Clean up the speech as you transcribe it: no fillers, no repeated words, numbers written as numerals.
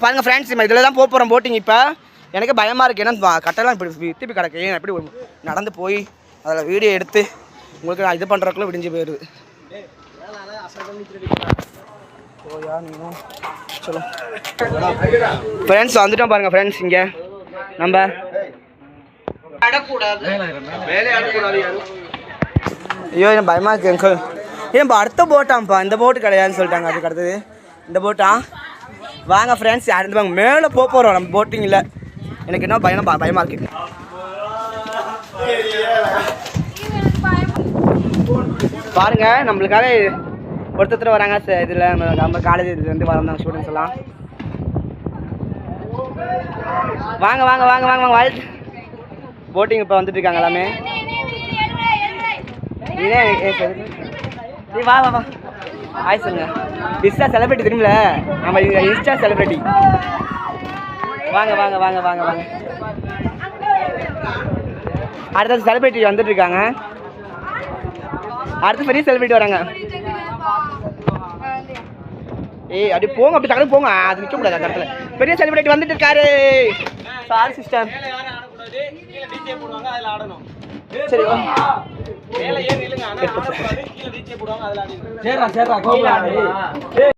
பாருங்க ஃப்ரெண்ட்ஸ், நம்ம இதில் தான் போகிறோம் போட்டிங். இப்போ எனக்கு பயமாக இருக்குது, ஏன்னா கட்டெல்லாம் இப்படி திருப்பி கிடக்கு. எப்படி நடந்து போய் அதில் வீடியோ எடுத்து உங்களுக்கு நான் இது பண்ணுறதுக்குள்ள விடிஞ்சு போயிடுது. சொல்லும் ஃப்ரெண்ட்ஸ், வந்துட்டோம் பாருங்கள் ஃப்ரெண்ட்ஸ். இங்கே நம்ம ஐயோ எனக்கு பயமாக இருக்குது அங்கிள். ஏன் அடுத்த போட்டாம்ப்பா, இந்த போட்டு கிடையாதுன்னு சொல்லிட்டாங்க. அதுக்கு அடுத்தது இந்த போட்டா. வாங்க ஃப்ரெண்ட்ஸ், யார் வாங்க மேலே போகிறோம் நம்ம போட்டிங்கில். எனக்கு என்ன பயமாக இருக்குது. பாருங்க, நம்மளுக்காக ஒருத்தர் வராங்க. இதில் நம்ம காலேஜ் இதுலேருந்து வராங்க ஸ்டூடெண்ட்ஸ் எல்லாம். வாங்க வாங்க வாங்க வாங்க வாங்க வாழ் போட்டிங் இப்போ வந்துட்டு இருக்காங்க எல்லாமே. நீ வா வா வா ஆய் சொல்லுங்க. இன்ஸ்டா செலிபிரிட்டி தெரியுமில, நம்ம இன்ஸ்டா செலிபிரிட்டி. வாங்க வாங்க வாங்க வாங்க வாங்க. அடுத்த செலிபிரிட்டி வந்துட்டு இருக்காங்க. அடுத்து பெரிய செலிபிரிட்டி வராங்க. ஏய் அப்படி போங்க, அப்படி டக்குனு போங்க. அது நிற்க கூடாது அந்த இடத்துல. பெரிய செலிபிரிட்டி வந்துட்டு இருக்காரு. Sorry sister. சரி மேலே ஏறி நில்லுங்க. ஆனா ஆடக்கூடாது, கீழே டிஜே போடுவாங்க, அதுல ஆடிடுங்க. சரிடா சரிடா கோகுலா.